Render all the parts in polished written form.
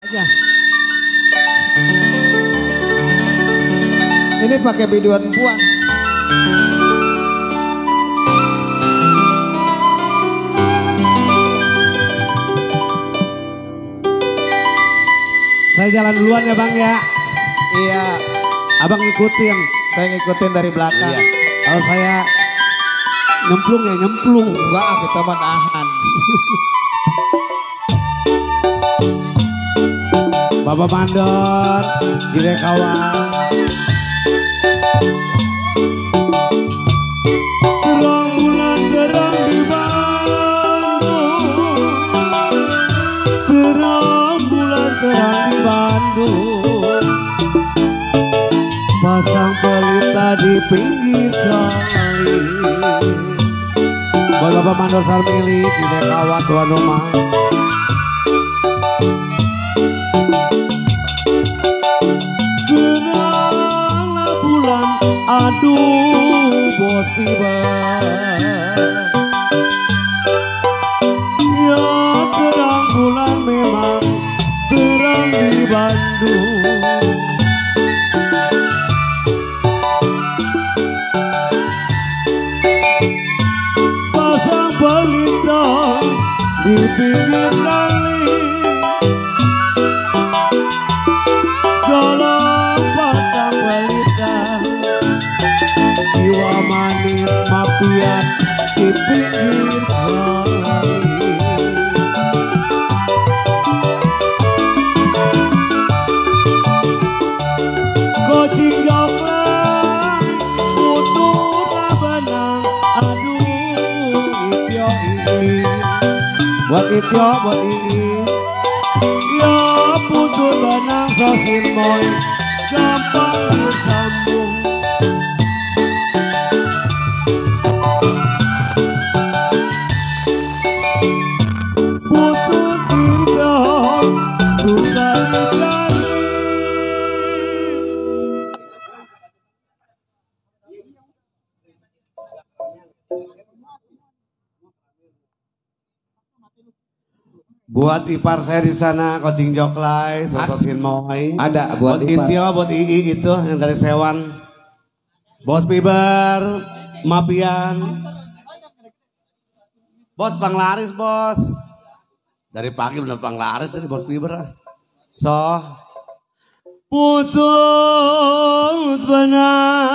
Ya. Ini pakai biduan puan. Saya jalan duluan ya Bang ya. Iya. Abang ngikutin. Saya ngikutin dari belakang. Iya. Kalau saya nyemplung ya nyemplung. Enggak, kita menahan. Bapak Mandor, Jirekawan. Terang bulan terang di Bandung. Terang bulan terang di Bandung. Pasang pelita di pinggir kali. Buat Bapak Mandor Sarmili, Jirekawan tuan rumah. Aduh bos tiba ya terang bulan memang terang di Bandung. Pasang pelita di pinggir kali. Jiwa manis mafian di pinggir kali. Kucing joklek putuna benang. Aduh ityo ii. Buat ityo buat ii. Ya putun benang sosin moy. Gampang disambung. Buat ipar saya di sana, Kocing Joklay, Sososin Moai. Ada buat Intio, buat Ii itu yang dari Sewan. Bos Piber, Mapian. Bos Panglaris, bos. Dari pagi bener Panglaris dari Bos Piber. So, putus benang.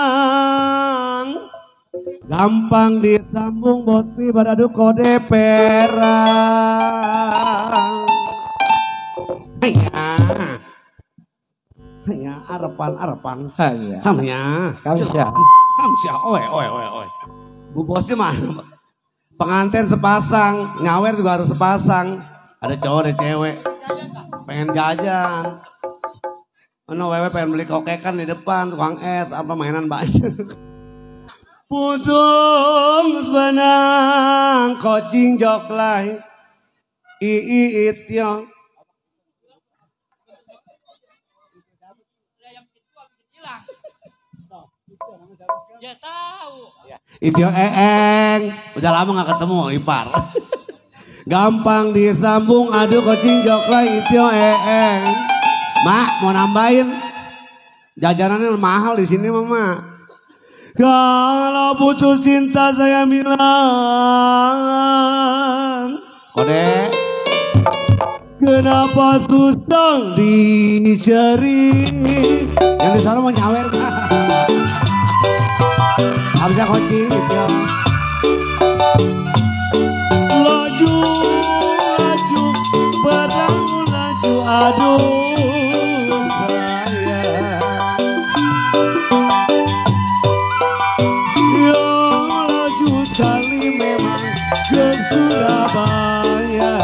Gampang disambung Bos Piber, aduh kode perang. Hanya arepan. Hanya. Hamnya. Oe. Bu bosnya mana? Pengantin sepasang, nyawer juga harus sepasang. Ada cowok, ada cewek. Pengen jajan. Ono wewe pengen beli kokekan di depan, tukang es, apa mainan banyak. Putus benang, Kocing Joklay, Ii ityo. Ya tahu. Ityo Eeng, udah lama gak ketemu ipar. Gampang disambung, aduh Kocing Joklay, Ityo Eeng. Mak mau nambahin, jajanannya mahal di sini mama. Kalau putus cinta saya bilang, kode. Kenapa susah dicari? Yang di sana mau nyawer. Harusnya Kocing gitu. Laju, perang laju, aduh sayang. Yang laju kali memang ke Surabaya.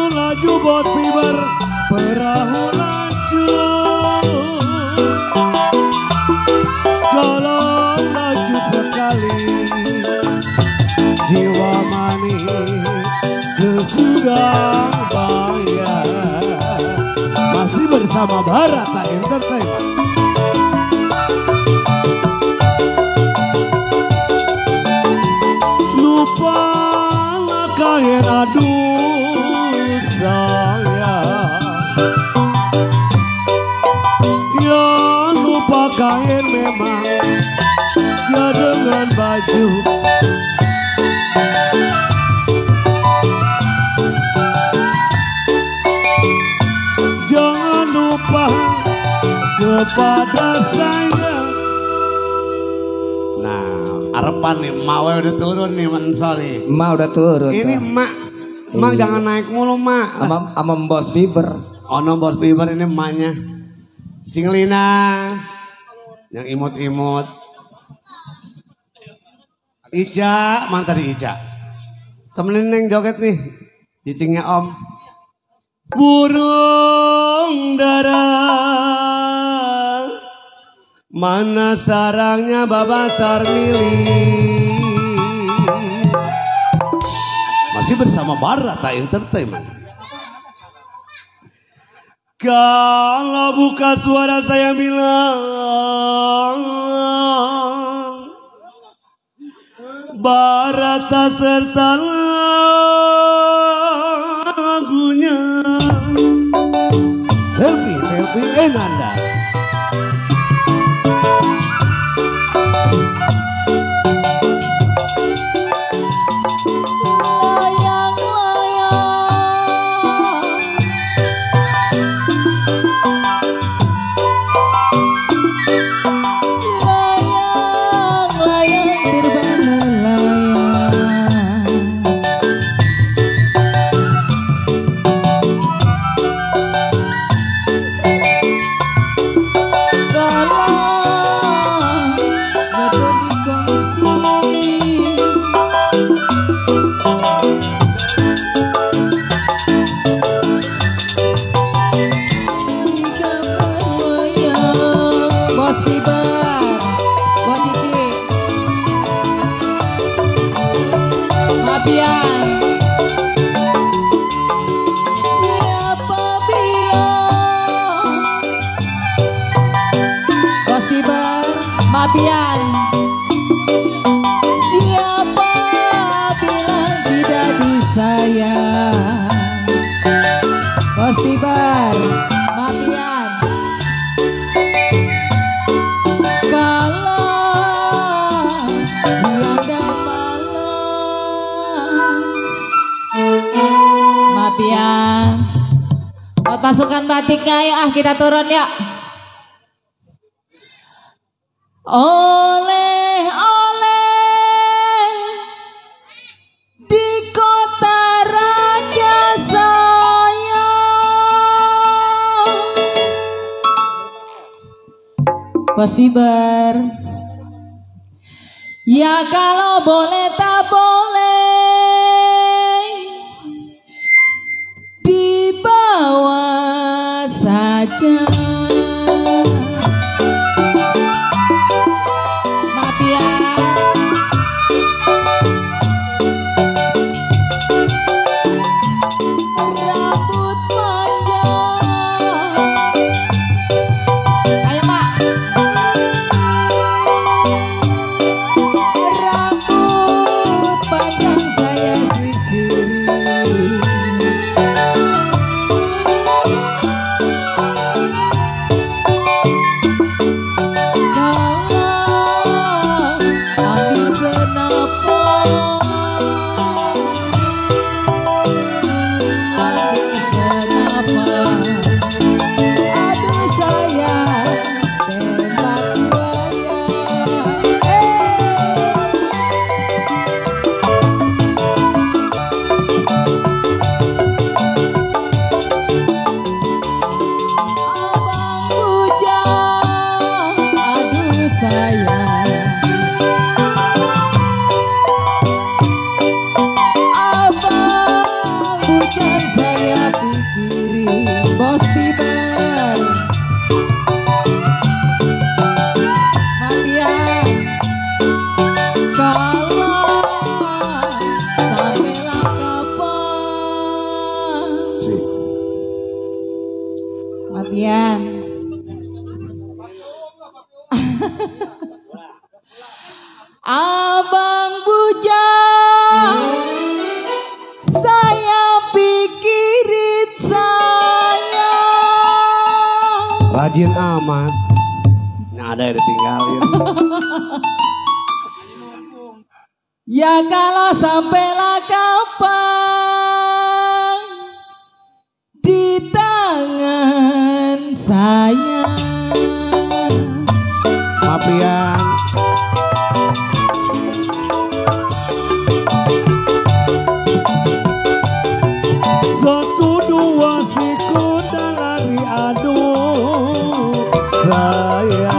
Laju bot Piber, perahu laju. Kalau laju sekali, jiwa manis ke Surabaya. Masih bersama Barata Entertainment. aduh sayang, yang lupa kain memang ya dengan baju. Jangan lupa kepada saya. Nah, harapan nih, mak udah turun nih, mensor nih. Emak udah turun. Ini tuh. mak, mak Iya. jangan naik mulu mak. Sama Bos Bieber. Ono Bos Bieber ini emaknya. Cinglina, yang imut-imut. Ica, mana tadi Ica? Temenin Neng joget nih, cicingnya Om. Burung dara, mana sarangnya Baba Sarmili. Masih bersama Barata Entertainment. Kalau buka suara saya bilang Barata serta lagunya. Selfie Enanda. Mabian, siapa bilang tidak disayang? Bos Bieber, Mabian. Kalau siang dan malam, Mabian. Buat pasukan batiknya ya, kita turun ya. Oleh-oleh di kota raja saya, Bos Bieber. Ya kalau boleh tak boleh, dibawa saja. rajin amat. Nah ada yang ditinggalin. Ya kalau sampailah kapan di tangan saya. Mapian. Satu dua si kuda lari aduh saya.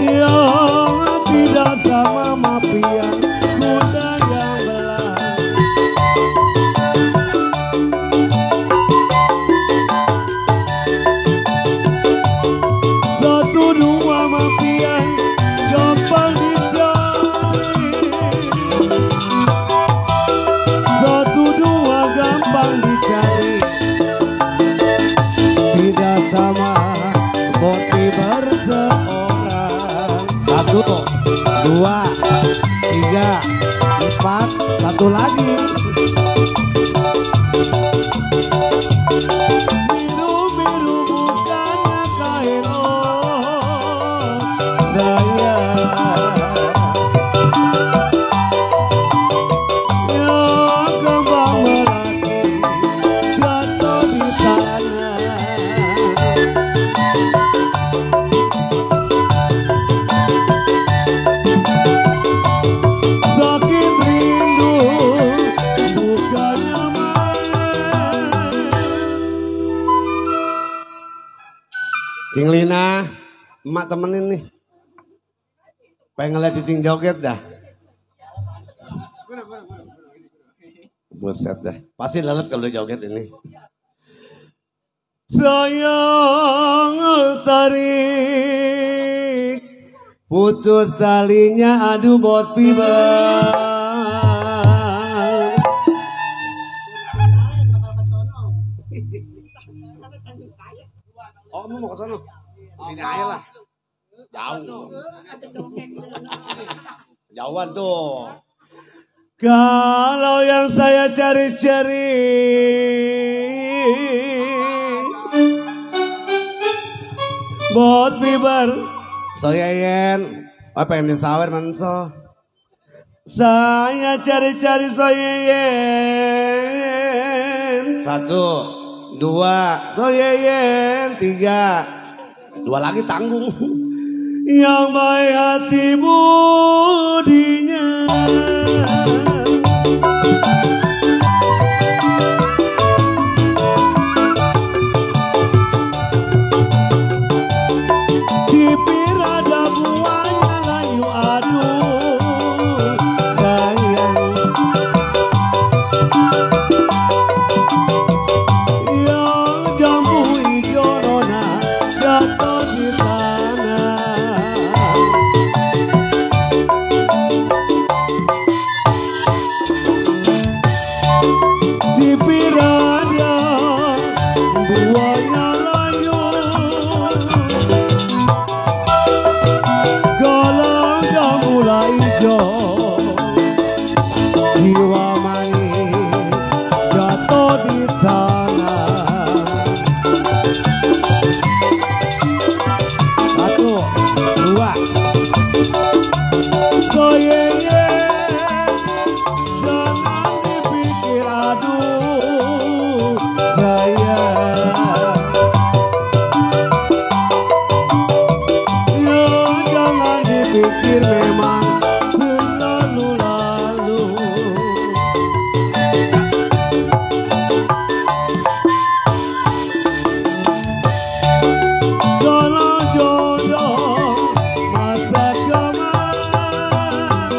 Yang tidak sama mapian kuda yang belah. Satu dua mapian gampang dicari. Satu dua gampang dicari. Tidak sama boti berseorang. Satu, dua, tiga, empat, satu lagi. Biru-biru bukannya kain saya. Yang kembang melati jatuh di tanah. Sakit rindu bukannya main. Cing Lina, emak temenin nih. Pengen ngeliat Cicing joget dah. Buset dah. Pasti lelet kalau joget ini. Sayang tarik putus talinya aduh bot pibar. Oh mau ke sono? Sini aja lah. Jauh. Jauhan tuh. Kalau yang saya cari-cari bot bibar soyeyen apa yang disawer manso. Saya cari-cari soyeyen. Satu, dua, soyeyen. Tiga, dua lagi tanggung. Yang baik hati budinya. Cipir ada buahnya layu aduh sayang. Yang jambu hijau nona jatuh di tanah. Cipir ada buahnya layu. Galang jamula hijau. Jiwa manis jatuh di tanah. Satu, dua. Soyeye, jangan dipikir aduh saya. Ya jangan dipikir memang berlalu-lalu. Kalau jodoh masa kemarin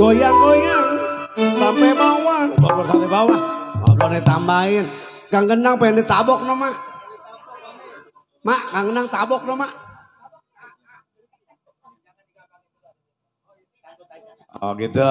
goyang-goyang sampai bawah. Goblok sampai bawah. Goblok ditambahin. Kang Genang pengen ditabok no mak. Mak, Kang Genang tabok no mak. Oh gitu.